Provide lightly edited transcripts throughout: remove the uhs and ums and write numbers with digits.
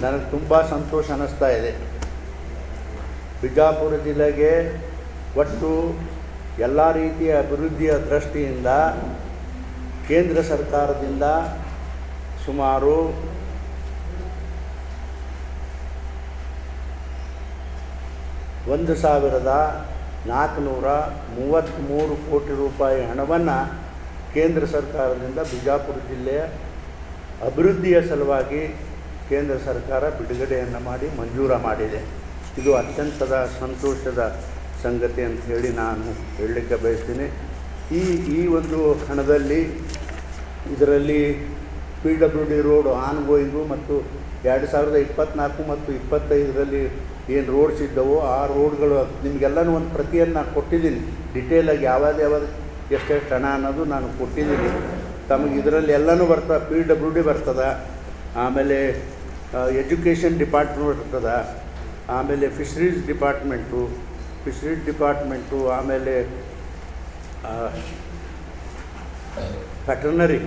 ನನಗೆ ತುಂಬ ಸಂತೋಷ ಅನ್ನಿಸ್ತಾ ಇದೆ. ಬಿಜಾಪುರ ಜಿಲ್ಲೆಗೆ ಒಟ್ಟು ಎಲ್ಲ ರೀತಿಯ ಅಭಿವೃದ್ಧಿಯ ದೃಷ್ಟಿಯಿಂದ ಕೇಂದ್ರ ಸರ್ಕಾರದಿಂದ ಸುಮಾರು $1,433 ಕೋಟಿ ರೂಪಾಯಿ ಹಣವನ್ನು ಕೇಂದ್ರ ಸರ್ಕಾರದಿಂದ ಬಿಜಾಪುರ ಜಿಲ್ಲೆಯ ಅಭಿವೃದ್ಧಿಯ ಸಲುವಾಗಿ ಕೇಂದ್ರ ಸರ್ಕಾರ ಬಿಡುಗಡೆಯನ್ನು ಮಾಡಿ ಮಂಜೂರು ಮಾಡಿದೆ. ಇದು ಅತ್ಯಂತದ ಸಂತೋಷದ ಸಂಗತಿ ಅಂತ ಹೇಳಿ ನಾನು ಹೇಳಲಿಕ್ಕೆ ಬಯಸ್ತೀನಿ. ಈ ಒಂದು ಹಣದಲ್ಲಿ ಇದರಲ್ಲಿ PWD ರೋಡ್ ಆನ್ಗೋಯಿಂಗು ಮತ್ತು 2024 ಮತ್ತು 25ರಲ್ಲಿ ಏನು ರೋಡ್ಸ್ ಇದ್ದವೋ ಆ ರೋಡ್ಗಳು ನಿಮಗೆಲ್ಲನೂ ಒಂದು ಪ್ರತಿಯನ್ನು ನಾನು ಕೊಟ್ಟಿದ್ದೀನಿ. ಡಿಟೇಲಾಗಿ ಯಾವ್ದು ಎಷ್ಟೆಷ್ಟು ಹಣ ಅನ್ನೋದು ನಾನು ಕೊಟ್ಟಿದ್ದೀನಿ ತಮಗೆ. ಇದರಲ್ಲಿ ಎಲ್ಲನೂ ಬರ್ತದೆ, PWD ಬರ್ತದೆ, ಆಮೇಲೆ ಎಜುಕೇಷನ್ ಡಿಪಾರ್ಟ್ಮೆಂಟ್ ಬರ್ತದೆ, ಆಮೇಲೆ ಫಿಶರೀಸ್ ಡಿಪಾರ್ಟ್ಮೆಂಟು, ಆಮೇಲೆ ವೆಟರ್ನರಿ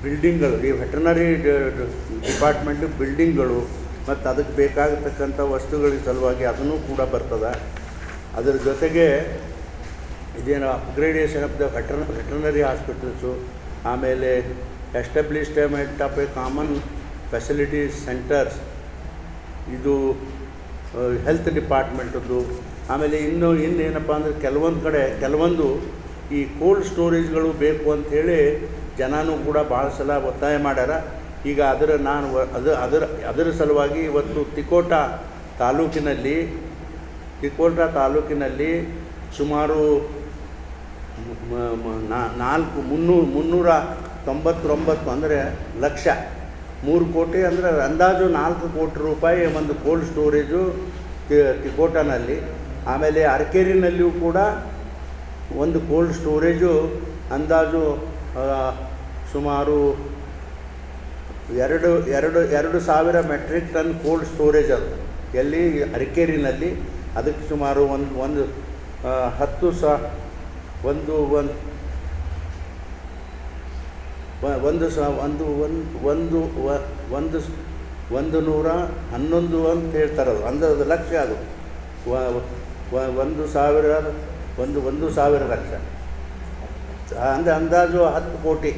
ಬಿಲ್ಡಿಂಗ್ಗಳು, ಈ ವೆಟರ್ನರಿ ಡಿಪಾರ್ಟ್ಮೆಂಟು ಬಿಲ್ಡಿಂಗ್ಗಳು ಮತ್ತು ಅದಕ್ಕೆ ಬೇಕಾಗತಕ್ಕಂಥ ವಸ್ತುಗಳ ಸಲುವಾಗಿ ಅದನ್ನು ಕೂಡ ಬರ್ತದೆ. ಅದರ ಜೊತೆಗೆ ಇದೇನು upgradation of the veterinary hospitals, ಆಮೇಲೆ establishment of a common facilities centers, ಇದು ಹೆಲ್ತ್ ಡಿಪಾರ್ಟ್ಮೆಂಟದ್ದು. ಆಮೇಲೆ ಇನ್ನೇನಪ್ಪ ಅಂದರೆ ಕೆಲವೊಂದು ಈ ಕೋಲ್ಡ್ ಸ್ಟೋರೇಜ್ಗಳು ಬೇಕು ಅಂಥೇಳಿ ಜನನೂ ಕೂಡ ಭಾಳ ಸಲ ಒತ್ತಾಯ ಮಾಡ್ಯಾರ. ಈಗ ಅದರ ಸಲುವಾಗಿ ಇವತ್ತು ತಿಕೋಟಾ ತಾಲೂಕಿನಲ್ಲಿ ಸುಮಾರು 399 ಅಂದರೆ ಲಕ್ಷ, 3 ಕೋಟಿ ಅಂದರೆ ಅಂದಾಜು 4 ಕೋಟಿ ರೂಪಾಯಿ ಒಂದು ಕೋಲ್ಡ್ ಸ್ಟೋರೇಜು ತಿಕೋಟಾನಲ್ಲಿ. ಆಮೇಲೆ ಅರಕೇರಿನಲ್ಲಿಯೂ ಕೂಡ ಒಂದು ಕೋಲ್ಡ್ ಸ್ಟೋರೇಜು ಅಂದಾಜು ಸುಮಾರು 2,000 ಮೆಟ್ರಿಕ್ ಟನ್ ಕೋಲ್ಡ್ ಸ್ಟೋರೇಜ್ ಅದು ಎಲ್ಲಿ ಅರಕೇರಿನಲ್ಲಿ. ಅದಕ್ಕೆ ಸುಮಾರು ಒಂದು 111 ಅಂತ ಹೇಳ್ತಾರೆ. ಅದು ಅಂದಾಜು ಲಕ್ಷ, ಅದು 1,000 ಲಕ್ಷ ಅಂದರೆ ಅಂದಾಜು 10 ಕೋಟಿ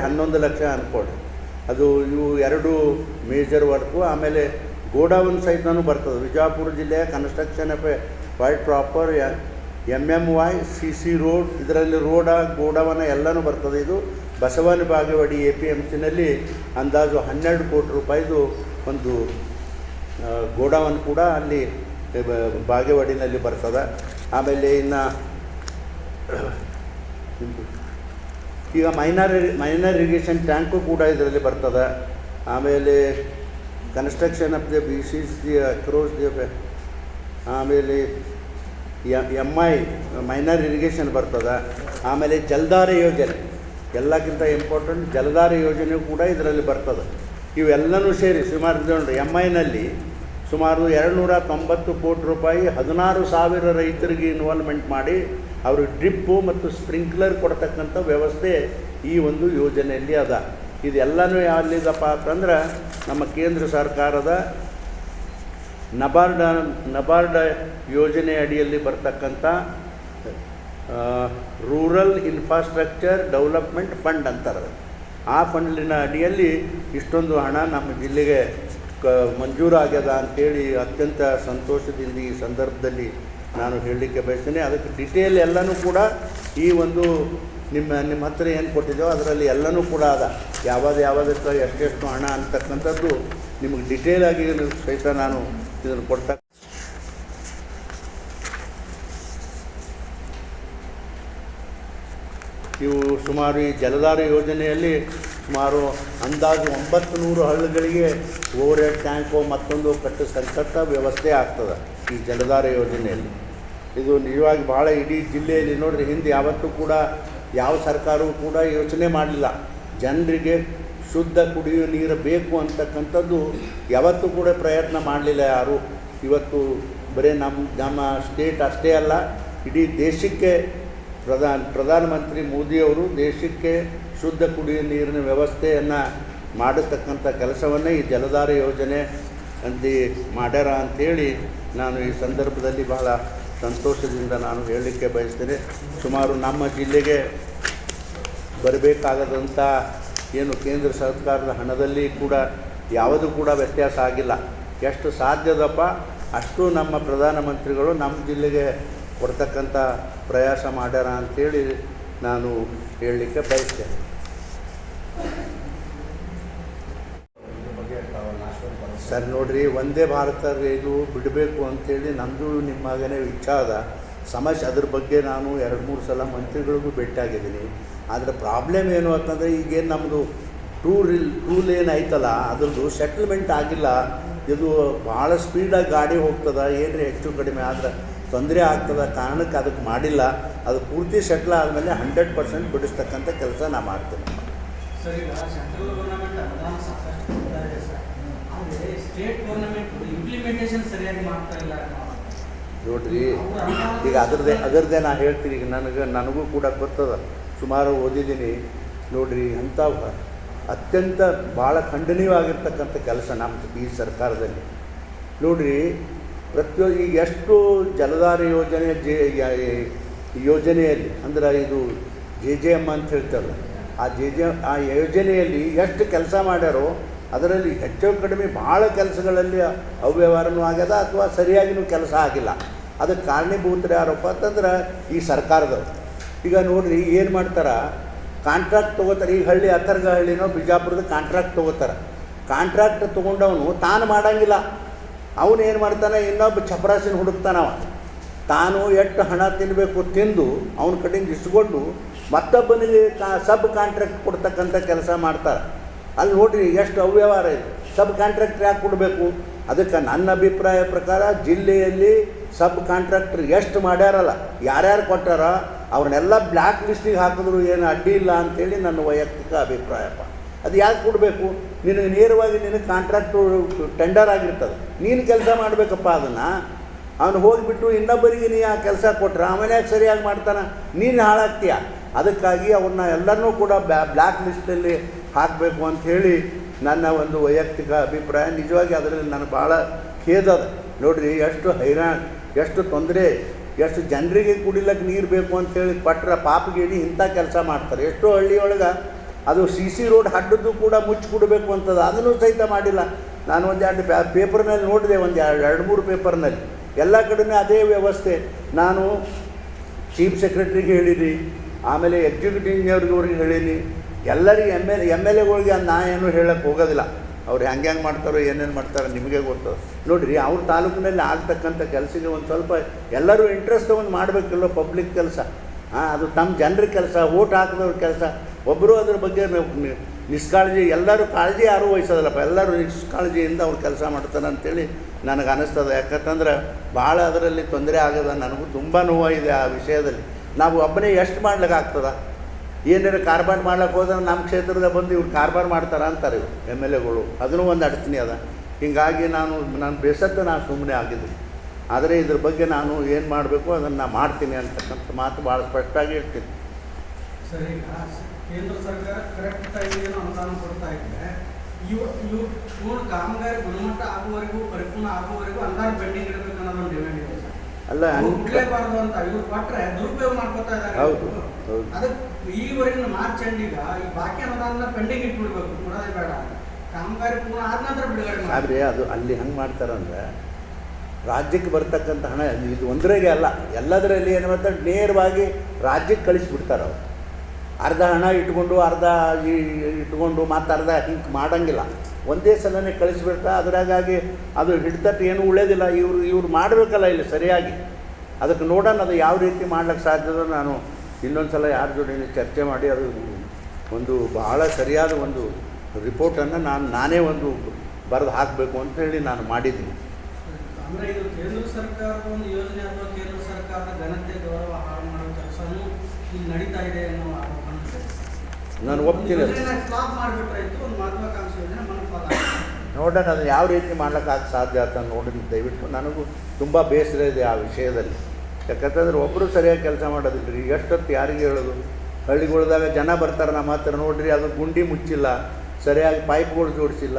11 ಲಕ್ಷ ಅಂದ್ಕೊಳ್ಳಿ. ಅದು ಇವು 2 ಮೇಜರ್ ವರ್ಕು. ಆಮೇಲೆ ಗೋಡೌನ್ ಸಹಿತನೂ ಬರ್ತದೆ. ವಿಜಯಪುರ ಜಿಲ್ಲೆಯ construction of A white proper MMY CC road, ಇದರಲ್ಲಿ ಗೋಡೌನ್ ಎಲ್ಲನೂ ಬರ್ತದೆ. ಇದು ಬಸವನ ಬಾಗೇವಾಡಿ APMCನಲ್ಲಿ ಅಂದಾಜು 12 ಕೋಟಿ ರೂಪಾಯಿದು ಒಂದು ಗೋಡೌನ್ ಕೂಡ ಅಲ್ಲಿ ಬಾಗೇವಾಡಿನಲ್ಲಿ ಬರ್ತದೆ. ಆಮೇಲೆ ಇನ್ನು ಈಗ ಮೈನರ್ ಇರಿಗೇಷನ್ ಟ್ಯಾಂಕು ಕೂಡ ಇದರಲ್ಲಿ ಬರ್ತದೆ. ಆಮೇಲೆ construction of the BCC across the, ಆಮೇಲೆ MI ಮೈನರ್ ಇರಿಗೇಷನ್ ಬರ್ತದೆ. ಆಮೇಲೆ ಜಲಧಾರೆ ಯೋಜನೆ, ಎಲ್ಲಕ್ಕಿಂತ ಇಂಪಾರ್ಟೆಂಟ್ ಜಲಧಾರೆ ಯೋಜನೆಯೂ ಕೂಡ ಇದರಲ್ಲಿ ಬರ್ತದೆ. ಇವೆಲ್ಲನೂ ಸೇರಿ ಸುಮಾರು ನೋಡಿ, MIನಲ್ಲಿ ಸುಮಾರು 290 ಕೋಟಿ ರೂಪಾಯಿ 16,000 ರೈತರಿಗೆ ಇನ್ವಾಲ್ವ್ಮೆಂಟ್ ಮಾಡಿ ಅವರು ಡ್ರಿಪ್ಪು ಮತ್ತು ಸ್ಪ್ರಿಂಕ್ಲರ್ ಕೊಡ್ತಕ್ಕಂಥ ವ್ಯವಸ್ಥೆ ಈ ಒಂದು ಯೋಜನೆಯಲ್ಲಿ ಅದ. ಇದೆಲ್ಲನೂ ಯಾವ್ದಿದಪ್ಪ ಅಂತಂದ್ರೆ ನಮ್ಮ ಕೇಂದ್ರ ಸರ್ಕಾರದ ನಬಾರ್ಡ್ ಯೋಜನೆ ಅಡಿಯಲ್ಲಿ ಬರ್ತಕ್ಕಂಥ ರೂರಲ್ ಇನ್ಫ್ರಾಸ್ಟ್ರಕ್ಚರ್ ಡೆವಲಪ್ಮೆಂಟ್ ಫಂಡ್ ಅಂತಾರೆ. ಆ ಫಂಡಿನ ಅಡಿಯಲ್ಲಿ ಇಷ್ಟೊಂದು ಹಣ ನಮ್ಮ ಜಿಲ್ಲೆಗೆ ಮಂಜೂರಾಗ್ಯದ ಅಂಥೇಳಿ ಅತ್ಯಂತ ಸಂತೋಷದಿಂದ ಈ ಸಂದರ್ಭದಲ್ಲಿ ನಾನು ಹೇಳಲಿಕ್ಕೆ ಬಯಸ್ತೀನಿ. ಅದಕ್ಕೆ ಡಿಟೇಲ್ ಎಲ್ಲನೂ ಕೂಡ ಈ ಒಂದು ನಿಮ್ಮ ಹತ್ರ ಏನು ಕೊಟ್ಟಿದ್ದೇವೋ ಅದರಲ್ಲಿ ಎಲ್ಲನೂ ಕೂಡ ಅದ. ಯಾವುದಕ್ಕೆ ಎಷ್ಟೆಷ್ಟು ಹಣ ಅಂತಕ್ಕಂಥದ್ದು ನಿಮಗೆ ಡಿಟೇಲಾಗಿ ಸಹಿತ ನಾನು ಇದನ್ನು ಕೊಡ್ತಾ. ಇವು ಸುಮಾರು ಈ ಜಲಧಾರೆ ಯೋಜನೆಯಲ್ಲಿ ಸುಮಾರು ಅಂದಾಜು 900 ಹಳ್ಳಿಗಳಿಗೆ ಓವರ್ ಹೆಡ್ ಟ್ಯಾಂಕು ಮತ್ತೊಂದು ಕಟ್ಟಿಸ್ತಕ್ಕಂಥ ವ್ಯವಸ್ಥೆ ಆಗ್ತದೆ ಈ ಜಲಧಾರೆ ಯೋಜನೆಯಲ್ಲಿ. ಇದು ನಿಜವಾಗಿ ಭಾಳ ಇಡೀ ಜಿಲ್ಲೆಯಲ್ಲಿ ನೋಡಿರಿ, ಹಿಂದೆ ಯಾವತ್ತೂ ಕೂಡ ಯಾವ ಸರ್ಕಾರವೂ ಕೂಡ ಯೋಚನೆ ಮಾಡಲಿಲ್ಲ ಜನರಿಗೆ ಶುದ್ಧ ಕುಡಿಯುವ ನೀರು ಬೇಕು ಅಂತಕ್ಕಂಥದ್ದು ಯಾವತ್ತೂ ಕೂಡ ಪ್ರಯತ್ನ ಮಾಡಲಿಲ್ಲ ಯಾರು. ಇವತ್ತು ಬರೀ ನಮ್ಮ ಸ್ಟೇಟ್ ಅಷ್ಟೇ ಅಲ್ಲ, ಇಡೀ ದೇಶಕ್ಕೆ ಪ್ರಧಾನಮಂತ್ರಿ ಮೋದಿಯವರು ದೇಶಕ್ಕೆ ಶುದ್ಧ ಕುಡಿಯುವ ನೀರಿನ ವ್ಯವಸ್ಥೆಯನ್ನು ಮಾಡತಕ್ಕಂಥ ಕೆಲಸವನ್ನೇ ಈ ಜಲಧಾರೆ ಯೋಜನೆ ಅಂತ ಮಾಡ್ಯಾರ ಅಂಥೇಳಿ ನಾನು ಈ ಸಂದರ್ಭದಲ್ಲಿ ಬಹಳ ಸಂತೋಷದಿಂದ ನಾನು ಹೇಳಲಿಕ್ಕೆ ಬಯಸ್ತೇನೆ. ಸುಮಾರು ನಮ್ಮ ಜಿಲ್ಲೆಗೆ ಬರಬೇಕಾಗದಂಥ ಏನು ಕೇಂದ್ರ ಸರ್ಕಾರದ ಹಣದಲ್ಲಿ ಕೂಡ ಯಾವುದೂ ಕೂಡ ವ್ಯತ್ಯಾಸ ಆಗಿಲ್ಲ. ಎಷ್ಟು ಸಾಧ್ಯದಪ್ಪ ಅಷ್ಟು ನಮ್ಮ ಪ್ರಧಾನಮಂತ್ರಿಗಳು ನಮ್ಮ ಜಿಲ್ಲೆಗೆ ಕೊಡ್ತಕ್ಕಂಥ ಪ್ರಯಾಸ ಮಾಡ್ಯಾರ ಅಂಥೇಳಿ ನಾನು ಹೇಳಲಿಕ್ಕೆ ಬಯಸ್ತೇನೆ. ಸರ್ ನೋಡಿರಿ, ವಂದೇ ಭಾರತ ರೈಲು ಬಿಡಬೇಕು ಅಂಥೇಳಿ ನಮ್ಮದು ನಿಮ್ಮಾಗನೇ ವಿಚಾರ ಸಮಸ್ಯೆ. ಅದ್ರ ಬಗ್ಗೆ ನಾನು 2-3 ಸಲ ಮಂತ್ರಿಗಳಿಗೂ ಭೇಟಿಯಾಗಿದ್ದೀನಿ. ಆದರೆ ಪ್ರಾಬ್ಲಮ್ ಏನು ಅಂತಂದರೆ ಈಗೇನು ನಮ್ಮದು ಟೂ ಲೇನ್ ಐತಲ್ಲ ಅದ್ರದ್ದು ಸೆಟ್ಲ್ಮೆಂಟ್ ಆಗಿಲ್ಲ. ಇದು ಭಾಳ ಸ್ಪೀಡಾಗಿ ಗಾಡಿ ಹೋಗ್ತದೆ, ಏನ್ರಿ ಹೆಚ್ಚು ಕಡಿಮೆ ಆದರೆ ತೊಂದರೆ ಆಗ್ತದೆ ಕಾರಣಕ್ಕೆ ಅದಕ್ಕೆ ಮಾಡಿಲ್ಲ. ಅದು ಪೂರ್ತಿ ಸೆಟ್ಲ್ ಆದಮೇಲೆ 100% ಬಿಡಿಸ್ತಕ್ಕಂಥ ಕೆಲಸ ನಾನು ಮಾಡ್ತೇನೆ. ಸರ್, ಈಗ ಸೆಂಟ್ರಲ್ ಗೌರ್ಮೆಂಟ್ ಅನುದಾನ ಸಾಕಷ್ಟು ಕೊಡ್ತಾ ಇದೆ ಸರ್, ಆದರೆ ಸ್ಟೇಟ್ ಗೌರ್ಮೆಂಟ್ ಇಂಪ್ಲಿಮೆಂಟೇಷನ್ ಸರಿಯಾಗಿ ಮಾಡ್ತಾ ಇಲ್ಲ ನೋಡ್ರಿ. ಈಗ ಅದರದ್ದೇ ನಾನು ಹೇಳ್ತೀನಿ. ಈಗ ನನಗೂ ಕೂಡ ಗೊತ್ತದ, ಸುಮಾರು ಓದಿದ್ದೀನಿ. ನೋಡ್ರಿ, ಅಂಥ ಅತ್ಯಂತ ಭಾಳ ಖಂಡನೀಯವಾಗಿರ್ತಕ್ಕಂಥ ಕೆಲಸ ನಮ್ಮ ಈ ಸರ್ಕಾರದಲ್ಲಿ. ನೋಡ್ರಿ, ಈಗ ಎಷ್ಟು ಜಲಧಾರೆ ಯೋಜನೆಯಲ್ಲಿ ಅಂದ್ರೆ ಇದು JJM ಅಂತ ಹೇಳ್ತಾರಲ್ಲ, ಆ ಯೋಜನೆಯಲ್ಲಿ ಎಷ್ಟು ಕೆಲಸ ಮಾಡ್ಯಾರೋ ಅದರಲ್ಲಿ ಹೆಚ್ಚು ಕಡಿಮೆ ಭಾಳ ಕೆಲಸಗಳಲ್ಲಿ ಅವ್ಯವಹಾರನೂ ಆಗ್ಯದ ಅಥವಾ ಸರಿಯಾಗಿಯೂ ಕೆಲಸ ಆಗಿಲ್ಲ. ಅದಕ್ಕೆ ಕಾರಣೀಭೂತರು ಯಾರಪ್ಪ ಅಂತಂದ್ರೆ ಈ ಸರ್ಕಾರದವ್ರು. ಈಗ ನೋಡಿರಿ ಏನು ಮಾಡ್ತಾರೆ, ಕಾಂಟ್ರಾಕ್ಟ್ ತೊಗೋತಾರೆ. ಈಗ ಅಥರ್ಗಹಳ್ಳಿನೋ ಬಿಜಾಪುರದ ಕಾಂಟ್ರಾಕ್ಟ್ ತೊಗೋತಾರೆ. ಕಾಂಟ್ರಾಕ್ಟ್ ತೊಗೊಂಡವನು ತಾನು ಮಾಡೋಂಗಿಲ್ಲ. ಅವನು ಏನು ಮಾಡ್ತಾನೆ, ಇನ್ನೊಬ್ಬ ಚಪರಾಸಿನ ಹುಡುಕ್ತಾನವ. ತಾನು ಎಷ್ಟು ಹಣ ತಿನ್ನಬೇಕು ತಿಂದು ಅವನ ಕಡೆಯಿಂದ ಇಸ್ಕೊಂಡು ಮತ್ತೊಬ್ಬನಿಗೆ ಸಬ್ ಕಾಂಟ್ರಾಕ್ಟ್ ಕೊಡ್ತಕ್ಕಂಥ ಕೆಲಸ ಮಾಡ್ತಾರೆ. ಅಲ್ಲಿ ನೋಡಿರಿ ಎಷ್ಟು ಅವ್ಯವಹಾರ ಇದೆ. ಸಬ್ ಕಾಂಟ್ರಾಕ್ಟ್ರ್ ಯಾಕೆ ಕೊಡಬೇಕು? ಅದಕ್ಕೆ ನನ್ನ ಅಭಿಪ್ರಾಯ ಪ್ರಕಾರ ಜಿಲ್ಲೆಯಲ್ಲಿ ಸಬ್ ಕಾಂಟ್ರಾಕ್ಟ್ರ್ ಎಷ್ಟು ಮಾಡ್ಯಾರಲ್ಲ, ಯಾರ್ಯಾರು ಕೊಟ್ಟಾರ ಅವ್ರನ್ನೆಲ್ಲ ಬ್ಲ್ಯಾಕ್ ಲಿಸ್ಟಿಗೆ ಹಾಕಿದ್ರು ಏನು ಅಡ್ಡಿ ಇಲ್ಲ ಅಂಥೇಳಿ ನನ್ನ ವೈಯಕ್ತಿಕ ಅಭಿಪ್ರಾಯಪ್ಪ. ಅದು ಯಾಕೆ ಕೊಡಬೇಕು? ನಿನಗೆ ನೇರವಾಗಿ ನಿನಗೆ ಕಾಂಟ್ರಾಕ್ಟು ಟೆಂಡರ್ ಆಗಿರ್ತದೆ, ನೀನು ಕೆಲಸ ಮಾಡಬೇಕಪ್ಪ. ಅದನ್ನು ಅವನು ಹೋಗಿಬಿಟ್ಟು ಇನ್ನೊಬ್ಬರಿಗೆ ನೀ ಆ ಕೆಲಸ ಕೊಟ್ಟರೆ ಅವನ್ಯಾಕೆ ಸರಿಯಾಗಿ ಮಾಡ್ತಾನೆ, ನೀನು ಹಾಳಾಗ್ತೀಯ. ಅದಕ್ಕಾಗಿ ಅವ್ರನ್ನ ಎಲ್ಲರನ್ನೂ ಕೂಡ ಬ್ಲ್ಯಾಕ್ ಲಿಸ್ಟಲ್ಲಿ ಹಾಕಬೇಕು ಅಂಥೇಳಿ ನನ್ನ ಒಂದು ವೈಯಕ್ತಿಕ ಅಭಿಪ್ರಾಯ. ನಿಜವಾಗಿ ಅದರಲ್ಲಿ ನನಗೆ ಭಾಳ ಖೇದ ಅದ. ನೋಡಿರಿ, ಎಷ್ಟು ಹೈರಾಣ, ಎಷ್ಟು ತೊಂದರೆ, ಎಷ್ಟು ಜನರಿಗೆ ಕುಡಿಲಕ್ಕೆ ನೀರು ಬೇಕು ಅಂಥೇಳಿ ಪಟ್ರ ಪಾಪಗೇಡಿ ಇಂಥ ಕೆಲಸ ಮಾಡ್ತಾರೆ. ಎಷ್ಟೋ ಹಳ್ಳಿಯೊಳಗೆ ಅದು CC ರೋಡ್ ಹಡ್ಡದ್ದು ಕೂಡ ಮುಚ್ಚಿಕೊಡ್ಬೇಕು ಅಂತದ, ಅದನ್ನು ಸಹಿತ ಮಾಡಿಲ್ಲ. ನಾನು ಒಂದು 2 ಪೇಪರ್ನಲ್ಲಿ ನೋಡಿದೆ, ಒಂದು 2-3 ಪೇಪರ್ನಲ್ಲಿ ಎಲ್ಲ ಕಡೆಯೂ ಅದೇ ವ್ಯವಸ್ಥೆ. ನಾನು ಚೀಫ್ ಸೆಕ್ರೆಟ್ರಿಗೆ ಹೇಳಿನಿ, ಆಮೇಲೆ ಎಕ್ಸಿಕ್ಯೂಟಿವ್ ಇಂಜಿನಿಯರ್ಗೆ ಹೇಳೀನಿ, ಎಲ್ಲರಿಗೆ MLAಗಳಿಗೆ ನಾ ಏನು ಹೇಳೋಕ್ಕೆ ಹೋಗೋದಿಲ್ಲ. ಅವ್ರು ಹೆಂಗೆ ಮಾಡ್ತಾರೋ ಏನೇನು ಮಾಡ್ತಾರೋ ನಿಮಗೆ ಗೊತ್ತದ. ನೋಡಿರಿ, ಅವ್ರ ತಾಲೂಕಿನಲ್ಲಿ ಆಗ್ತಕ್ಕಂಥ ಕೆಲಸಕ್ಕೆ ಒಂದು ಸ್ವಲ್ಪ ಎಲ್ಲರೂ ಇಂಟ್ರೆಸ್ಟ್ ತೊಗೊಂಡು ಮಾಡಬೇಕಲ್ಲ. ಪಬ್ಲಿಕ್ ಕೆಲಸ, ಅದು ತಮ್ಮ ಜನರ ಕೆಲಸ, ಓಟ್ ಹಾಕಿದವ್ರ ಕೆಲಸ. ಒಬ್ಬರು ಅದ್ರ ಬಗ್ಗೆ ನಿಷ್ಕಾಳಜಿ, ಎಲ್ಲರೂ ಕಾಳಜಿ ಯಾರೂ ವಹಿಸೋದಿಲ್ಲಪ್ಪ, ಎಲ್ಲರೂ ನಿಷ್ಕಾಳಜಿಯಿಂದ ಅವ್ರು ಕೆಲಸ ಮಾಡ್ತಾರೆ ಅಂತೇಳಿ ನನಗೆ ಅನ್ನಿಸ್ತದೆ. ಯಾಕಂತಂದ್ರೆ ಭಾಳ ಅದರಲ್ಲಿ ತೊಂದರೆ ಆಗದ. ನನಗೂ ತುಂಬ ನೋವಾಗಿದೆ ಆ ವಿಷಯದಲ್ಲಿ. ನಾವು ಒಬ್ಬನೇ ಎಷ್ಟು ಮಾಡ್ಲಿಕ್ಕೆ ಆಗ್ತದೆ? ಏನಾರು ಕಾರ್ಬಾರ್ ಮಾಡ್ಲಿಕ್ಕೆ ಹೋದ್ರೆ ನಮ್ಮ ಕ್ಷೇತ್ರದ ಬಂದು ಇವ್ರು ಕಾರ್ಬಾರ್ ಮಾಡ್ತಾರೆ ಅಂತಾರೆ ಇವರು MLAಗಳು. ಅದನ್ನು ಒಂದು ಅಡಚಣೆ ಅದ. ಹೀಗಾಗಿ ನಾನು ಬೇಸತ್ತು ನಾನು ಸುಮ್ಮನೆ ಆಗಿದ್ದೀನಿ. ಆದರೆ ಇದ್ರ ಬಗ್ಗೆ ನಾನು ಏನು ಮಾಡಬೇಕು ಅದನ್ನು ಮಾಡ್ತೀನಿ ಅಂತಕ್ಕಂಥ ಮಾತು ಭಾಳ ಸ್ಪಷ್ಟವಾಗಿ ಹೇಳ್ತೀನಿ. ಸರಿ, ಕೇಂದ್ರ ಸರ್ಕಾರ ಕರೆಕ್ಟ್ ಟೈಮಿಗೆ ಅನುದಾನ ಕೊಡ್ತಾ ಇದ್ದರೆ ಇವ್ರು ಕಾಮಗಾರಿ ಗುಣಮಟ್ಟ ಆಗುವವರೆಗೂ, ಪರಿಪೂರ್ಣ ಆಗುವವರೆಗೂ ಅನುದಾನ ಪೆಂಡಿಂಗ್ ಇಡಬೇಕು ಅನ್ನೋದೊಂದು ಡಿಮ್ಯಾಂಡ್ ಇದೆ ಸರ್. ಅಲ್ಲ, ಬಿಡಲೇಬಾರ್ದು ಅಂತ ಇವ್ರು ಕೊಟ್ಟರೆ ದುರುಪಯೋಗ ಮಾಡ್ಕೊತಾ ಇದ್ದಾರೆ. ಹೌದು. ಅದಕ್ಕೆ ಈವರೆಗಿನ ಮಾರ್ಚ್ ಎಂಡಿಗ ಈ ಬಾಕಿ ಅನುದಾನ ಪೆಂಡಿಂಗ್ ಇಟ್ಬಿಡ್ಬೇಕು, ಕೊಡೋದೇ ಬೇಡ. ಕಾಮಗಾರಿ ಪೂರ್ಣ ಆದ ನಂತರ ಬಿಡುಗಡೆ ಆದರೆ ಅದು ಅಲ್ಲಿ ಹೆಂಗೆ ಮಾಡ್ತಾರಂದ್ರೆ, ರಾಜ್ಯಕ್ಕೆ ಬರ್ತಕ್ಕಂಥ ಹಣ ಇದು ಒಂದರಾಗೆ ಅಲ್ಲ, ಎಲ್ಲದರಲ್ಲಿ ಏನು ಮಾಡ್ತಾರೆ, ನೇರವಾಗಿ ರಾಜ್ಯಕ್ಕೆ ಕಳಿಸ್ಬಿಡ್ತಾರೆ. ಅವರು ಅರ್ಧ ಹಣ ಇಟ್ಕೊಂಡು ಮತ್ತು ಅರ್ಧ ಹಿಂಗೆ ಮಾಡೋಂಗಿಲ್ಲ. ಒಂದೇ ಸಲನೇ ಕಳಿಸ್ಬಿಡ್ತಾ. ಅದರಾಗಾಗಿ ಅದು ಹಿಡ್ತಟ್ಟು ಏನೂ ಉಳಿಯೋದಿಲ್ಲ. ಇವ್ರು ಮಾಡಬೇಕಲ್ಲ ಇಲ್ಲಿ ಸರಿಯಾಗಿ. ಅದಕ್ಕೆ ನೋಡೋಣ ಅದು ಯಾವ ರೀತಿ ಮಾಡ್ಲಿಕ್ಕೆ ಸಾಧ್ಯದೋ. ನಾನು ಇನ್ನೊಂದು ಸಲ ಯಾರ ಜೋಡಿ ಚರ್ಚೆ ಮಾಡಿ ಅದು ಒಂದು ಭಾಳ ಸರಿಯಾದ ಒಂದು ರಿಪೋರ್ಟನ್ನು ನಾನೇ ಒಂದು ಬರೆದು ಹಾಕಬೇಕು ಅಂತೇಳಿ ನಾನು ಮಾಡಿದ್ದೀನಿ. ಅಂದರೆ ಇದು ಕೇಂದ್ರ ಸರ್ಕಾರದ ಒಂದು ಯೋಜನೆ ಅಥವಾ ಕೇಂದ್ರ ಸರ್ಕಾರದ ಘನತೆ ಗೌರವ ಹಾಳು ಮಾಡೋ ಕೆಲಸನೂ ಇಲ್ಲಿ ನಡೀತಾ ಇದೆ ಅನ್ನೋ ಆರೋಪ ನಾನು ಒಪ್ತೀನಿ. ಸ್ಟಾಪ್ ಮಾಡಿಬಿಟ್ರಾಯ್ತು, ಒಂದು ಮಹತ್ವಾಕಾಂಕ್ಷೆ ಯೋಜನೆ ಮನಪಾಲ. ನೋಡೋಣ ಅದು ಯಾವ ರೀತಿ ಮಾಡ್ಲಿಕ್ಕೆ ಸಾಧ್ಯ ಅಂತ ನೋಡಿ. ದಯವಿಟ್ಟು ನನಗೂ ತುಂಬ ಬೇಸರ ಇದೆ ಆ ವಿಷಯದಲ್ಲಿ. ಯಾಕಂತಂದ್ರೆ ಒಬ್ಬರು ಸರಿಯಾಗಿ ಕೆಲಸ ಮಾಡೋದಿಲ್ಲ ರೀ. ಎಷ್ಟೊತ್ತು ಯಾರಿಗೆ ಹೇಳೋದು? ಹಳ್ಳಿಗಳ್ದಾಗ ಜನ ಬರ್ತಾರೆ ನಮ್ಮ ಹತ್ರ, ನೋಡಿರಿ ಅದು ಗುಂಡಿ ಮುಚ್ಚಿಲ್ಲ, ಸರಿಯಾಗಿ ಪೈಪ್ಗಳು ಜೋಡಿಸಿಲ್ಲ.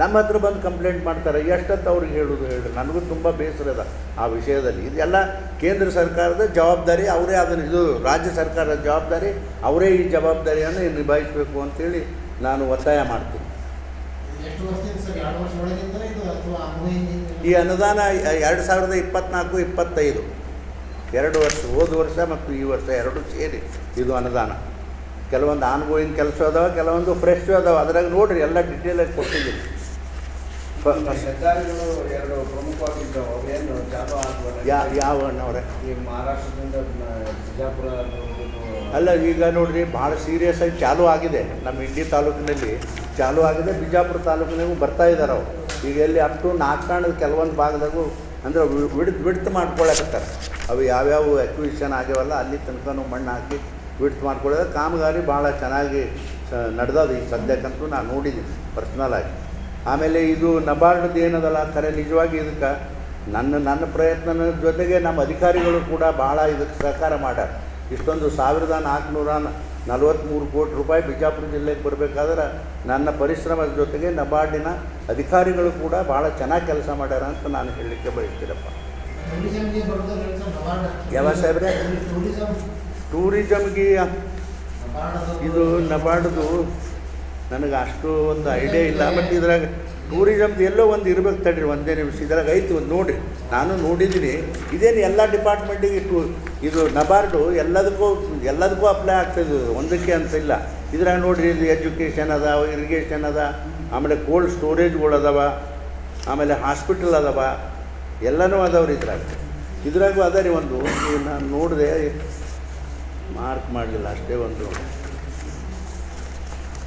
ನಮ್ಮ ಹತ್ರ ಬಂದು ಕಂಪ್ಲೇಂಟ್ ಮಾಡ್ತಾರೆ. ಎಷ್ಟೊತ್ತು ಅವ್ರಿಗೆ ಹೇಳೋದು ಹೇಳಿ. ನನಗೂ ತುಂಬ ಬೇಸರ ಇದೆ ಆ ವಿಷಯದಲ್ಲಿ. ಇದೆಲ್ಲ ಕೇಂದ್ರ ಸರ್ಕಾರದ ಜವಾಬ್ದಾರಿ, ಅವರೇ ಅದನ್ನು, ಇದು ರಾಜ್ಯ ಸರ್ಕಾರದ ಜವಾಬ್ದಾರಿ, ಅವರೇ ಈ ಜವಾಬ್ದಾರಿಯನ್ನು ನಿಭಾಯಿಸಬೇಕು ಅಂತೇಳಿ ನಾನು ಒತ್ತಾಯ ಮಾಡ್ತೀನಿ. ಈ ಅನುದಾನ 2024-25 2 ವರ್ಷ, ಹೋದ ವರ್ಷ ಮತ್ತು ಈ ವರ್ಷ ಎರಡೂ ಸೇರಿ ಇದು ಅನುದಾನ. ಕೆಲವೊಂದು ಆನ್ಗೋಯಿಂಗ್ ಕೆಲಸ ಅದಾವೆ, ಕೆಲವೊಂದು ಫ್ರೆಶ್ ಅದಾವೆ. ಅದ್ರಾಗ ನೋಡಿರಿ, ಎಲ್ಲ ಡೀಟೇಲಾಗಿ ಕೊಟ್ಟಿದ್ದೀನಿ. ಹೆದ್ದಾರಿಗಳು 2 ಪ್ರಮುಖವಾಗಿದ್ದವು, ಅವೇನು ಚಾಲು ಆಗ್ಬೋದು? ಯಾವ ಅಣ್ಣವ್ರೆ? ಈ ಮಹಾರಾಷ್ಟ್ರದಿಂದ ಬಿಜಾಪುರ ಅಲ್ಲ, ಈಗ ನೋಡಿರಿ, ಭಾಳ ಸೀರಿಯಸ್ ಆಗಿ ಚಾಲೂ ಆಗಿದೆ. ನಮ್ಮ ಇಂಡಿ ತಾಲೂಕಿನಲ್ಲಿ ಚಾಲೂ ಆಗಿದೆ, ಬಿಜಾಪುರ ತಾಲೂಕಿನಾಗೂ ಬರ್ತಾ ಇದ್ದಾರೆ ಅವರು. ಈಗ ಎಲ್ಲಿ ಅಪ್ ಟು ನಾಲ್ಕಾಣದ ಕೆಲವೊಂದು ಭಾಗದಾಗೂ ಅಂದರೆ ವಿಡ್ತ್ ಮಾಡ್ಕೊಳಕತ್ತಾರೆ. ಅವು ಯಾವ್ಯಾವ ಅಕ್ವಿಷನ್ ಆಗ್ಯಾವಲ್ಲ ಅಲ್ಲಿ ತನಕನೂ ಮಣ್ಣು ಹಾಕಿ ವಿಡ್ತ್ ಮಾಡ್ಕೊಳ್ಳೋದು. ಕಾಮಗಾರಿ ಭಾಳ ಚೆನ್ನಾಗಿ ನಡೆದದು ಈ ಸದ್ಯಕ್ಕಂತೂ ನಾನು ನೋಡಿದ್ದೀನಿ ಪರ್ಸ್ನಲ್ ಆಗಿ. ಆಮೇಲೆ ಇದು ನಬಾರ್ಡ್ದು ಏನದಲ್ಲ, ಖರೆ ನಿಜವಾಗಿ ಇದಕ್ಕೆ ನನ್ನ ಪ್ರಯತ್ನದ ಜೊತೆಗೆ ನಮ್ಮ ಅಧಿಕಾರಿಗಳು ಕೂಡ ಭಾಳ ಇದಕ್ಕೆ ಸಹಕಾರ ಮಾಡ್ಯಾರ. ಇಷ್ಟೊಂದು 1443 ಕೋಟಿ ರೂಪಾಯಿ ಬಿಜಾಪುರ ಜಿಲ್ಲೆಗೆ ಬರಬೇಕಾದ್ರೆ ನನ್ನ ಪರಿಶ್ರಮದ ಜೊತೆಗೆ ನಬಾರ್ಡಿನ ಅಧಿಕಾರಿಗಳು ಕೂಡ ಭಾಳ ಚೆನ್ನಾಗಿ ಕೆಲಸ ಮಾಡ್ಯಾರ ಅಂತ ನಾನು ಹೇಳಲಿಕ್ಕೆ ಬಯಸ್ತೀರಪ್ಪ. ಯಾವ ಸಾಹೇಬ್ರೆ? ಟೂರಿಸಮ್ಗೆ ಇದು ನಬಾರ್ಡ್ದು ನನಗೆ ಅಷ್ಟು ಒಂದು ಐಡಿಯಾ ಇಲ್ಲ. ಬಟ್ ಇದ್ರಾಗ ಟೂರಿಸಮ್ದು ಎಲ್ಲೋ ಒಂದು ಇರ್ಬೇಕು ತಡ್ರಿ, ಒಂದೇ ನಿಮಿಷ. ಇದ್ರಾಗ ಐತಿ ಒಂದು ನೋಡಿರಿ, ನಾನು ನೋಡಿದ್ದೀನಿ. ಇದೇನು ಎಲ್ಲ ಡಿಪಾರ್ಟ್ಮೆಂಟಿಗೆ ಇದು ನಬಾರ್ಡು ಎಲ್ಲದಕ್ಕೂ ಅಪ್ಲೈ ಆಗ್ತಾಯಿದ್ದು, ಒಂದಕ್ಕೆ ಅಂತ ಇಲ್ಲ. ಇದ್ರಾಗ ನೋಡಿರಿ, ಇದು ಎಜುಕೇಷನ್ ಅದ, ಇರಿಗೇಷನ್ ಅದ, ಆಮೇಲೆ ಕೋಲ್ಡ್ ಸ್ಟೋರೇಜ್ಗಳು ಅದಾವ, ಆಮೇಲೆ ಹಾಸ್ಪಿಟಲ್ ಅದಾವ, ಎಲ್ಲನೂ ಅದಾವ್ರಿ ಇದ್ರಾಗೂ ಅದ ರೀ. ಒಂದು ನಾನು ನೋಡಿದೆ, ಮಾರ್ಕ್ ಮಾಡಲಿಲ್ಲ ಅಷ್ಟೇ. ಒಂದು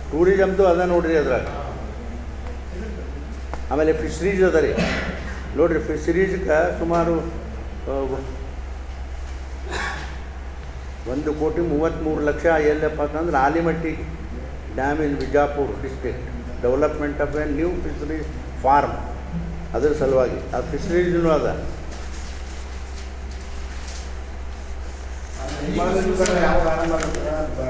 ಟೂರಿಸಮ್ದು ಅದ ನೋಡಿರಿ ಅದ್ರಾಗ. ಆಮೇಲೆ ಫಿಶ್ರೀಸ್ ಅದ ರೀ ನೋಡಿರಿ. ಫಿಶ್ರೀಸ್ಗೆ ಸುಮಾರು 1,33,00,000 ಎಲ್ಲಪ್ಪ ಅಂತಂದ್ರೆ Almatti dam in Bijapur district development of a new fisheries farm, ಅದ್ರ ಸಲುವಾಗಿ ಆ ಫಿಶರೀಸ್ನೂ ಅದ.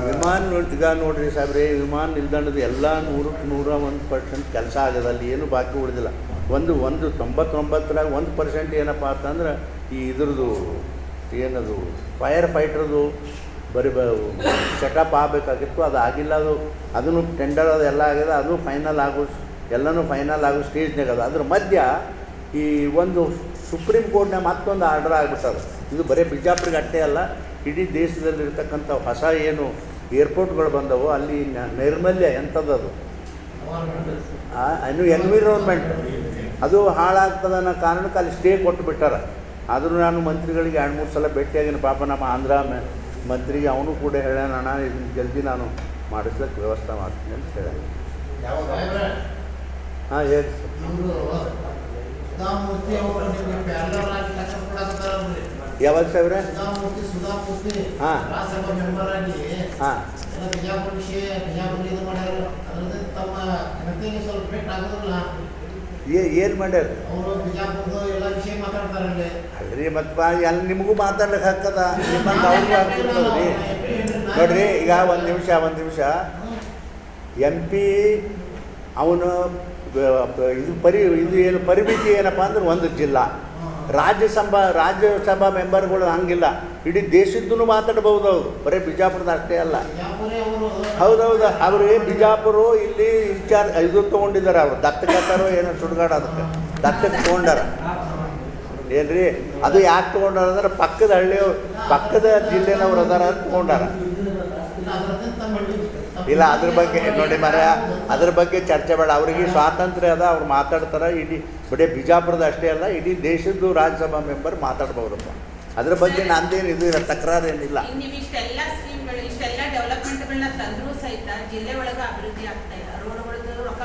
ವಿಮಾನ ಈಗ ನೋಡಿರಿ ಸಾಹೇಬ್ರೆ, ವಿಮಾನ ನಿಲ್ದಾಣದ ಎಲ್ಲ 100% ಕೆಲಸ ಆಗದ. ಅಲ್ಲಿ ಏನು ಬಾಕಿ ಉಳಿದಿಲ್ಲ. ಒಂದು 99ರಾಗ 1% ಏನಪ್ಪ ಅಂತಂದ್ರೆ ಈ ಇದ್ರದ್ದು ಏನದು ಫೈರ್ ಫೈಟ್ರದು ಬರೀ ಸೆಟಪ್ ಆಗಬೇಕಾಗಿತ್ತು, ಅದು ಆಗಿಲ್ಲ. ಅದನ್ನು ಟೆಂಡರ್ ಅದೆಲ್ಲ ಆಗ್ಯದ, ಅದು ಎಲ್ಲನೂ ಫೈನಲ್ ಆಗೋ ಸ್ಟೇಜ್ನಾಗ ಅದ. ಅದ್ರ ಮಧ್ಯ ಈ ಒಂದು ಸುಪ್ರೀಂ ಕೋರ್ಟ್ನಾಗ ಮತ್ತೊಂದು ಆರ್ಡರ್ ಆಗಿಬಿಟ್ಟದ. ಇದು ಬರೀ ಬಿಜಾಪುರಿಗೆ ಅಷ್ಟೇ ಅಲ್ಲ, ಇಡೀ ದೇಶದಲ್ಲಿರ್ತಕ್ಕಂಥ ಹೊಸ ಏನು ಏರ್ಪೋರ್ಟ್ಗಳು ಬಂದವು ಅಲ್ಲಿ ನೈರ್ಮಲ್ಯ ಎಂಥದ್ದು ಎನ್ವಿರಾನ್ಮೆಂಟ್ ಅದು ಹಾಳಾಗ್ತದೆ ಅನ್ನೋ ಕಾರಣಕ್ಕೆ ಅಲ್ಲಿ ಸ್ಟೇ ಕೊಟ್ಟು ಬಿಟ್ಟಾರ. ಆದರೂ ನಾನು ಮಂತ್ರಿಗಳಿಗೆ 2-3 ಸಲ ಭೇಟಿಯಾಗಿನ. ಪಾಪ ನಮ್ಮ ಆಂಧ್ರ ಮಂತ್ರಿಗೆ ಅವನು ಕೂಡ ಹೇಳೋಣ, ಇದನ್ನು ಜಲ್ದಿ ನಾನು ಮಾಡಿಸ್ಲಿಕ್ಕೆ ವ್ಯವಸ್ಥೆ ಮಾಡ್ತೀನಿ ಅಂತ ಹೇಳ. ಹಾಂ ಹೇಳಿ ಸರ್. ಯಾವಾಗ ಸಾಹೇಬ್ರೆ? ಹಾಂ ಹಾಂ ಏನು ಮಾಡ್ಯಾರ ಅಲ್ರಿ? ಮತ್ತು ಅಲ್ಲಿ ನಿಮಗೂ ಮಾತಾಡ್ಲಿಕ್ಕೆ ಹಾಕದ, ನಿಮ್ಮಂತ ಅವ್ರಿಗೂ ಆಗ್ತಿರ್ತದ್ರಿ. ನೋಡ್ರಿ, ಈಗ ಒಂದು ನಿಮಿಷ MP ಅವನು ಇದು ಏನು ಪರಿಮಿತಿ ಏನಪ್ಪ ಅಂದ್ರೆ ಒಂದು ಜಿಲ್ಲಾ. ರಾಜ್ಯಸಭಾ ಮೆಂಬರ್ಗಳು ಹಂಗಿಲ್ಲ, ಇಡೀ ದೇಶದ್ದು ಮಾತಾಡ್ಬೋದು ಅವರು, ಬರೀ ಬಿಜಾಪುರದ ಅಷ್ಟೇ ಅಲ್ಲ. ಹೌದೌದು, ಅವ್ರಿಗೆ ಬಿಜಾಪುರ ಇಲ್ಲಿ ಇದು ತೊಗೊಂಡಿದ್ದಾರೆ. ಅವರು ದತ್ತಕತ್ತಾರೋ ಏನೋ ಸುಡ್ಗಾಡ, ಅದಕ್ಕೆ ದತ್ತಕ್ಕೆ ತೊಗೊಂಡಾರ ಏನ್ರಿ? ಅದು ಯಾಕೆ ತೊಗೊಂಡಾರ ಅಂದ್ರೆ ಪಕ್ಕದ ಜಿಲ್ಲೆನವ್ರು ಅದಾರ ಅಂತ ತೊಗೊಂಡಾರ. ಇಲ್ಲ, ಅದ್ರ ಬಗ್ಗೆ ನೋಡಿ ಅದ್ರ ಬಗ್ಗೆ ಚರ್ಚೆ ಬೇಡ. ಅವರಿಗೆ ಸ್ವಾತಂತ್ರ್ಯ ಅದ, ಅವ್ರು ಮಾತಾಡ್ತಾರೆ. ಬರೀ ಬಿಜಾಪುರದ ಅಷ್ಟೇ ಅಲ್ಲ, ಇಡೀ ದೇಶದ್ದು ರಾಜ್ಯಸಭಾ ಮೆಂಬರ್ ಮಾತಾಡ್ಬೋರಪ್ಪ. ಅದ್ರ ಬಗ್ಗೆ ನಂದೇನು ಇದು ತಕರಾರು ಏನಿಲ್ಲ. ಇಷ್ಟೆಲ್ಲ ಸ್ಕೀಮ್ಗಳು, ಇಷ್ಟೆಲ್ಲ ಡೆವಲಪ್ಮೆಂಟ್ಗಳನ್ನ ತಂದ್ರೂ ಸಹಿತ ಜಿಲ್ಲೆ ಒಳಗೆ ಅಭಿವೃದ್ಧಿ ಆಗ್ತಾ ಇಲ್ಲ. ರೋಡ್ಗಳದ್ದು ರೊಕ್ಕ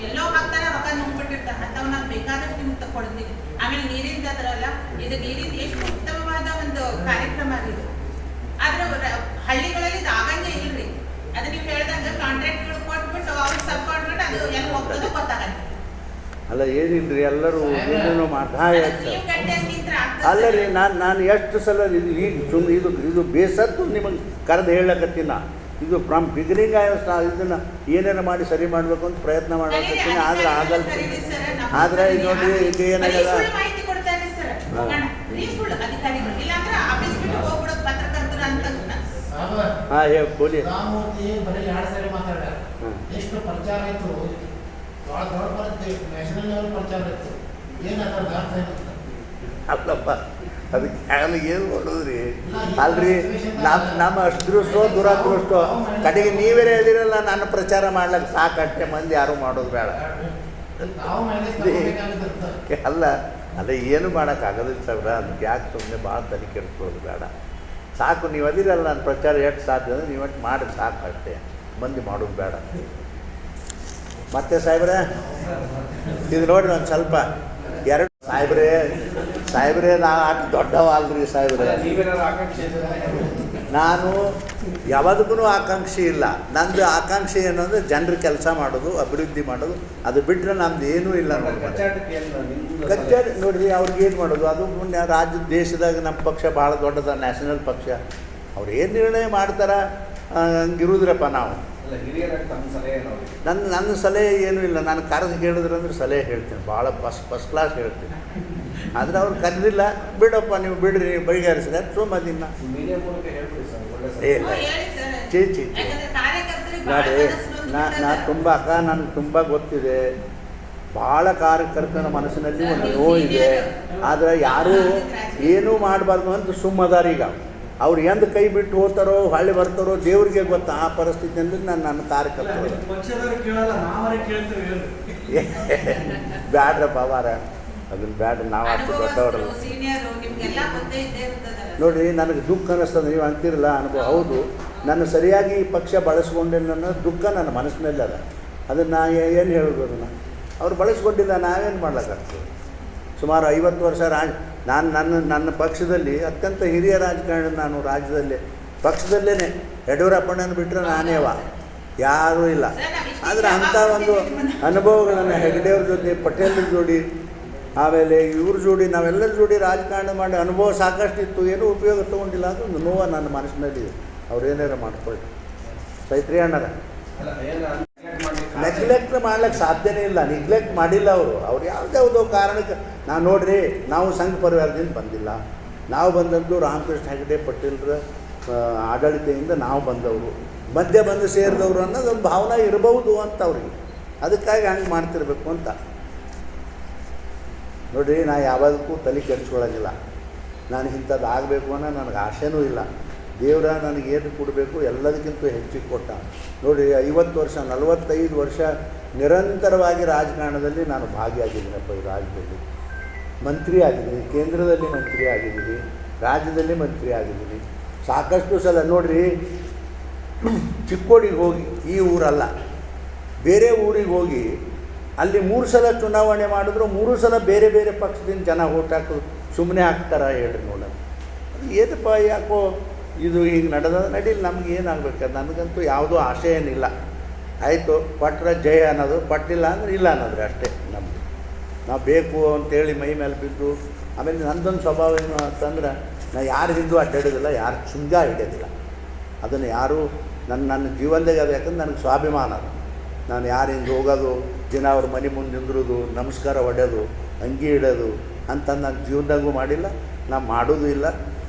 ಎಲ್ಲೋ ಹಾಕ್ತಾರೆ, ರೊಕ್ಕ ನುಂಗ್ಬಿಟ್ಟಿರ್ತಾರೆ. ಅಂಥವ್ ನಾವು ಬೇಕಾದಷ್ಟು ನಿಮ್ಗೆ ತಗೊಡ್ತೀವಿ. ಆಮೇಲೆ ನೀರಿಂದ ಅದರಲ್ಲ, ಇದು ನೀರಿಂದ ಎಷ್ಟು ಉತ್ತಮವಾದ ಒಂದು ಕಾರ್ಯಕ್ರಮ ಆಗಿದೆ. ಆದ್ರೆ ಹಳ್ಳಿಗಳಲ್ಲಿ ಇದು ಆಗಂಗೆ ಇಲ್ರಿ. ಅದು ನೀವು ಹೇಳ್ದಂಗೆ ಕಾಂಟ್ರಾಕ್ಟ್ಗಳು ಕೊಟ್ಬಿಟ್ಟು ಅವ್ರಿಗೆ ಸಬ್ ಕಾಂಟ್ರಾಕ್ಟ್ ಅದು ಎಲ್ಲಿ ಹೋಗ್ತದೋ ಗೊತ್ತಾಗಲ್ಲ. ಅಲ್ಲ ಏನಿಲ್ರಿ, ಎಲ್ಲರೂ ಏನೇನೋ ಅಲ್ಲ ರೀ. ನಾನು ಎಷ್ಟು ಸಲ ಇದು ಬೇಸತ್ತು ನಿಮಗೆ ಕರೆದು ಹೇಳಕತ್ತೀನಿ. ಇದು ಫ್ರಮ್ ಬಿಗಿನಿಂಗ್ ಇದನ್ನು ಏನೇನು ಮಾಡಿ ಸರಿ ಮಾಡಬೇಕು ಅಂತ ಪ್ರಯತ್ನ ಮಾಡಕತ್ತೀನಿ, ಆದರೆ ಆಗಲ್ಲ. ಆದರೆ ಇದು ನೋಡ್ರಿ ಈಗ ಏನಾಗಲ್ಲ, ಮಾಹಿತಿ ಕೊಡ್ತಾ ಇದ್ದೀವಿ ಸರ್. ಸುಳ್ಳು ಅಧಿಕಾರಿಗಳು ಇಲ್ಲಾಂದ್ರೆ ಆಫೀಸ್ ಬಿಟ್ಟು ಹೋಗ್ಬಿಡೋದು ಪತ್ರಕರ್ತರು ಅಂತ. ಹಾಂ ಹೇಳಿ ಬೋಲಿ. ರಾಮಮೂರ್ತಿ ಬರೀ 2 ಸಾರಿ ಮಾತಾಡ್ಯಾರ. ಎಷ್ಟು ಪ್ರಚಾರ ಆಯ್ತು, ದೊಡ್ಡ ನ್ಯಾಷನಲ್ ಲೆವೆಲ್ ಪ್ರಚಾರ ಆಯ್ತು. ಏನಾದ್ರು ಅರ್ಥ ಏನಿಲ್ಲ ಅಲ್ಲಪ್ಪ, ಅದಕ್ಕೆ ಏನು ಮಾಡೋದ್ರಿ? ಅಲ್ರಿ ನಮ್ಮ ಅಷ್ಟೃಷ್ಟೋ ದುರದೃಷ್ಟೋ ಕಡೆಗೆ ನೀವೇ ಹೇಳಿರಲ್ಲ, ನಾನು ಪ್ರಚಾರ ಮಾಡ್ಲಿಕ್ಕೆ ಸಾಕಷ್ಟೇ, ಮಂದಿ ಯಾರು ಮಾಡೋದು ಬೇಡ. ನಾವು ಮೈನಸ್ ತಗೋಬೇಕಾಗುತ್ತೆ. ಅಲ್ಲ ಏನು ಮಾಡೋಕ್ಕಾಗೋದಿಲ್ಲ ಸಾವಿರ. ಅದಕ್ಕೆ ಯಾಕೆ ಸುಮ್ಮನೆ ಭಾಳ ತಲೆ ಕೆಡಿಸ್ಕೊಳ್ಳೋದು ಬೇಡ. ಸಾಕು, ನೀವು ಅದಿರಲ್ಲ, ನಾನು ಪ್ರಚಾರ ಎಷ್ಟು ಸಾಧ್ಯ ಅಂದರೆ ನೀವು ಎಷ್ಟು ಮಾಡಿ ಸಾಕು ಅಷ್ಟೇ, ಮಂದಿ ಮಾಡೋದು ಬೇಡ. ಮತ್ತೆ ಸಾಹೇಬ್ರೆ ಇದು ನೋಡ್ರಿ ಒಂದು ಸ್ವಲ್ಪ ಎರಡು ಸಾಹೇಬ್ರೆ ನಾ ಅಷ್ಟು ದೊಡ್ಡವ ಅಲ್ರಿ ಸಾಹೇಬ್ರೆ. ನೀವೇನಾದ್ರು ಆಕಾಂಕ್ಷೆ ನಾನು ಯಾವದಕ್ಕೂ ಆಕಾಂಕ್ಷೆ ಇಲ್ಲ. ನಂದು ಆಕಾಂಕ್ಷೆ ಏನಂದರೆ ಜನರ ಕೆಲಸ ಮಾಡೋದು, ಅಭಿವೃದ್ಧಿ ಮಾಡೋದು. ಅದು ಬಿಟ್ಟರೆ ನಮ್ದು ಏನೂ ಇಲ್ಲ ನೋಡಿ. ಕಚೇರಿ ನೋಡ್ರಿ, ಅವ್ರಿಗೆ ಏನು ಮಾಡೋದು? ಅದು ಮುನ್ನೆ ರಾಜ್ಯ ದೇಶದಾಗ ನಮ್ಮ ಪಕ್ಷ ಭಾಳ ದೊಡ್ಡದ, ನ್ಯಾಷನಲ್ ಪಕ್ಷ. ಅವ್ರು ಏನು ನಿರ್ಣಯ ಮಾಡ್ತಾರೆ ಹಂಗಿರುದ್ರಪ್ಪ ನಾವು. ನನ್ನ ಸಲಹೆ ಏನೂ ಇಲ್ಲ. ನಾನು ಕರೆದು ಹೇಳಿದ್ರಂದ್ರೆ ಸಲಹೆ ಹೇಳ್ತೀನಿ, ಭಾಳ ಫಸ್ಟ್ ಕ್ಲಾಸ್ ಹೇಳ್ತೀನಿ. ಆದರೆ ಅವ್ರು ಕರೆದಿಲ್ಲ, ಬಿಡಪ್ಪ ನೀವು ಬಿಡ್ರಿ, ಬಗೆಹರಿಸಿದ್ರೆ ಸೋಮದಿನ ಚೀಚಿ ನೋಡಿ. ನಾ ತುಂಬ ನನಗೆ ತುಂಬ ಗೊತ್ತಿದೆ. ಭಾಳ ಕಾರ್ಯಕರ್ತರ ಮನಸ್ಸಿನಲ್ಲಿ ಒಂದು ನೋವಿದೆ. ಆದರೆ ಯಾರೂ ಏನೂ ಮಾಡಬಾರ್ದು ಅಂತ ಸುಮ್ಮದಾರ. ಈಗ ಅವ್ರು ಎಂದು ಕೈ ಬಿಟ್ಟು ಹೋಗ್ತಾರೋ ಹೊಳ್ಳಿ ಬರ್ತಾರೋ ದೇವ್ರಿಗೆ ಗೊತ್ತಾ ಆ ಪರಿಸ್ಥಿತಿಯಲ್ಲಿ. ನನ್ನ ಕಾರ್ಯಕರ್ತರು ಬ್ಯಾಡ್ರಪ್ಪ ಅವಾರ, ಅದನ್ನ ಬ್ಯಾಡ, ನಾವು ಅಷ್ಟು ದೊಡ್ಡವ್ರಲ್ಲ. ನೋಡಿರಿ, ನನಗೆ ದುಃಖ ಅನ್ನಿಸ್ತದೆ. ನೀವು ಅಂತಿರಲ್ಲ ಅನುಭವ, ಹೌದು. ನಾನು ಸರಿಯಾಗಿ ಈ ಪಕ್ಷ ಬಳಸ್ಕೊಂಡಿಲ್ಲ ಅನ್ನೋ ದುಃಖ ನನ್ನ ಮನಸ್ಸಿನಲ್ಲಿ ಅದ. ಅದನ್ನು ನಾ ಏನು ಹೇಳ್ಬೋದು? ಅವ್ರು ಬಳಸ್ಕೊಂಡಿಲ್ಲ, ನಾವೇನು ಮಾಡ್ಲಿಕ್ಕಾಗ್ತದೆ? ಸುಮಾರು 50 ವರ್ಷ ನನ್ನ ಪಕ್ಷದಲ್ಲಿ ಅತ್ಯಂತ ಹಿರಿಯ ರಾಜಕಾರಣ. ನಾನು ರಾಜ್ಯದಲ್ಲಿ ಪಕ್ಷದಲ್ಲೇ ಯಡಿಯೂರಪ್ಪಣ್ಣನ ಬಿಟ್ಟರೆ ನಾನೇವ, ಯಾರೂ ಇಲ್ಲ. ಆದರೆ ಅಂಥ ಒಂದು ಅನುಭವಗಳನ್ನು ಹೆಗ್ಡೆಯವ್ರ ಜೊತೆ, ಪಟೇಲ್ರ ಜೋಡಿ, ಆಮೇಲೆ ಇವ್ರ ಜೋಡಿ, ನಾವೆಲ್ಲರ ಜೋಡಿ ರಾಜಕಾರಣ ಮಾಡಿ ಅನುಭವ ಸಾಕಷ್ಟಿತ್ತು. ಏನೂ ಉಪಯೋಗ ತೊಗೊಂಡಿಲ್ಲ. ಅದೊಂದು ನೋವು ನನ್ನ ಮನಸ್ಸಿನಲ್ಲಿ. ಅವ್ರು ಏನಾರು ಮಾಡ್ಕೊಳ್ಳಿ. ಚೈತ್ರಿ ಅಣ್ಣರ ನೆಗ್ಲೆಕ್ಟ್ ಮಾಡ್ಲಿಕ್ಕೆ ಸಾಧ್ಯನೇ ಇಲ್ಲ. ನೆಗ್ಲೆಕ್ಟ್ ಮಾಡಿಲ್ಲ ಅವ್ರು ಯಾವುದ್ಯಾವುದೋ ಕಾರಣಕ್ಕೆ. ನಾವು ನೋಡ್ರಿ, ನಾವು ಸಂಘ ಪರಿವಾರದಿಂದ ಬಂದಿಲ್ಲ. ನಾವು ಬಂದದ್ದು ರಾಮಕೃಷ್ಣ ಹೆಗಡೆ ಪಟೇಲ್ರ ಆಡಳಿತದಿಂದ ನಾವು ಬಂದವರು, ಮಧ್ಯೆ ಬಂದು ಸೇರಿದವರು ಅನ್ನೋದೊಂದು ಭಾವನೆ ಇರಬಹುದು ಅಂತ ಅವ್ರಿಗೆ. ಅದಕ್ಕಾಗಿ ಹಂಗೆ ಮಾಡ್ತಿರ್ಬೇಕು ಅಂತ. ನೋಡಿರಿ, ನಾ ಯಾವುದಕ್ಕೂ ತಲೆ ಕೆಡಿಸ್ಕೊಳ್ಳೋಂಗಿಲ್ಲ. ನಾನು ಇಂಥದ್ದು ಆಗಬೇಕು ಅನ್ನೋ ನನಗೆ ಆಸೆನೂ ಇಲ್ಲ. ದೇವರ ನನಗೆ ಏನು ಕೊಡಬೇಕು ಎಲ್ಲದಕ್ಕಿಂತ ಹೆಚ್ಚಿಗೆ ಕೊಟ್ಟ. ನೋಡಿ, 50 ವರ್ಷ 45 ವರ್ಷ ನಿರಂತರವಾಗಿ ರಾಜಕಾರಣದಲ್ಲಿ ನಾನು ಭಾಗಿಯಾಗಿದ್ದೀನಪ್ಪ. ಈ ರಾಜ್ಯದಲ್ಲಿ ಮಂತ್ರಿ ಆಗಿದ್ದೀನಿ, ಕೇಂದ್ರದಲ್ಲಿ ಮಂತ್ರಿ ಆಗಿದ್ದೀನಿ, ರಾಜ್ಯದಲ್ಲಿ ಮಂತ್ರಿ ಆಗಿದ್ದೀನಿ ಸಾಕಷ್ಟು ಸಲ. ನೋಡಿರಿ, ಚಿಕ್ಕೋಡಿಗೆ ಹೋಗಿ, ಈ ಊರಲ್ಲ ಬೇರೆ ಊರಿಗೆ ಹೋಗಿ, ಅಲ್ಲಿ 3 ಸಲ ಚುನಾವಣೆ ಮಾಡಿದ್ರು 3 ಸಲ ಬೇರೆ ಬೇರೆ ಪಕ್ಷದಿಂದ ಜನ ಓಟ್ ಹಾಕೋದು. ಸುಮ್ಮನೆ ಹಾಕ್ತಾರ ಹೇಳ್ರಿ ನೋಡೋಣ. ಅದು ಏನಪ್ಪ, ಯಾಕೋ ಇದು ಹೀಗೆ ನಡೀಲಿ. ನಮ್ಗೆ ಏನಾಗಬೇಕು? ನನಗಂತೂ ಯಾವುದೂ ಆಶೆ ಏನಿಲ್ಲ. ಆಯಿತು, ಪಟ್ರ ಜಯ ಅನ್ನೋದು, ಪಟ್ಟಿಲ್ಲ ಅಂದರೆ ಇಲ್ಲ ಅನ್ನೋದ್ರೆ ಅಷ್ಟೇ. ನಮ್ಮದು ನಾವು ಬೇಕು ಅಂತೇಳಿ ಮೈ ಮೇಲೆ ಬಿದ್ದು. ಆಮೇಲೆ ನನ್ನದೊಂದು ಸ್ವಭಾವ ಏನು ಅಂತಂದ್ರೆ, ನಾನು ಯಾರು ಹಿಂದೂ ಅಡ್ಡಾಡೋದಿಲ್ಲ, ಯಾರು ಚುಂಗ ಹಿಡಿಯೋದಿಲ್ಲ. ಅದನ್ನು ಯಾರೂ ನನ್ನ ಜೀವನದಾಗ ಅದು. ಯಾಕಂದ್ರೆ ನನಗೆ ಸ್ವಾಭಿಮಾನ ಅದು. ನಾನು ಯಾರು ಹಿಂಗೆ ಹೋಗೋದು, ದಿನ ಅವ್ರ ಮನೆ ಮುಂದೆ ನಿಂದ್ರೋದು, ನಮಸ್ಕಾರ ಹೊಡೆಯೋದು, ಅಂಗಿ ಇಡೋದು ಅಂತ ನನ್ನ ಜೀವನದಾಗೂ ಮಾಡಿಲ್ಲ. ನಾನು ಮಾಡೋದು ಇಲ್ಲ.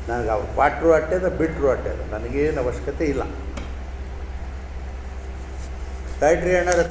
ನನಗೆ ಅವ್ರು ಪಾಟ್ರು ಅಟ್ಟೆದ, ಬಿಟ್ಟರು ಅಟ್ಟೆದ, ನನಗೇನು ಅವಶ್ಯಕತೆ ಇಲ್ಲ. ರೈಟ್ರಿ ಅಣ್ಣಾರ.